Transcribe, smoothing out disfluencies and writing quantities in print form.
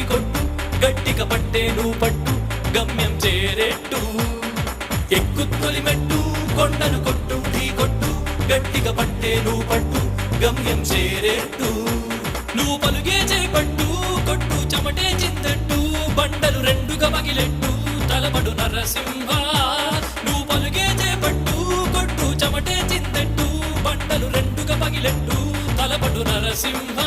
కొట్టు గట్టిగా పట్టే నువ్వు పట్టు గమ్యం చేరేట్టు ఎక్కు తొలిమెట్టు కొండను కొట్టు ఢీ కొట్టు గట్టిగా పట్టే నువ్వు పట్టు గమ్యం చేరేట్టు నువ్వు పలుగే చేపట్టు కొట్టు చెమటే చిందట్టు బండలు రెండుగా పగిలెట్టు తలబడు నరసింహ నువ్వు పలుగే చేపట్టు కొట్టు చెమటే చిందట్టు బండలు రెండుగా పగిలెట్టు తలబడు నరసింహ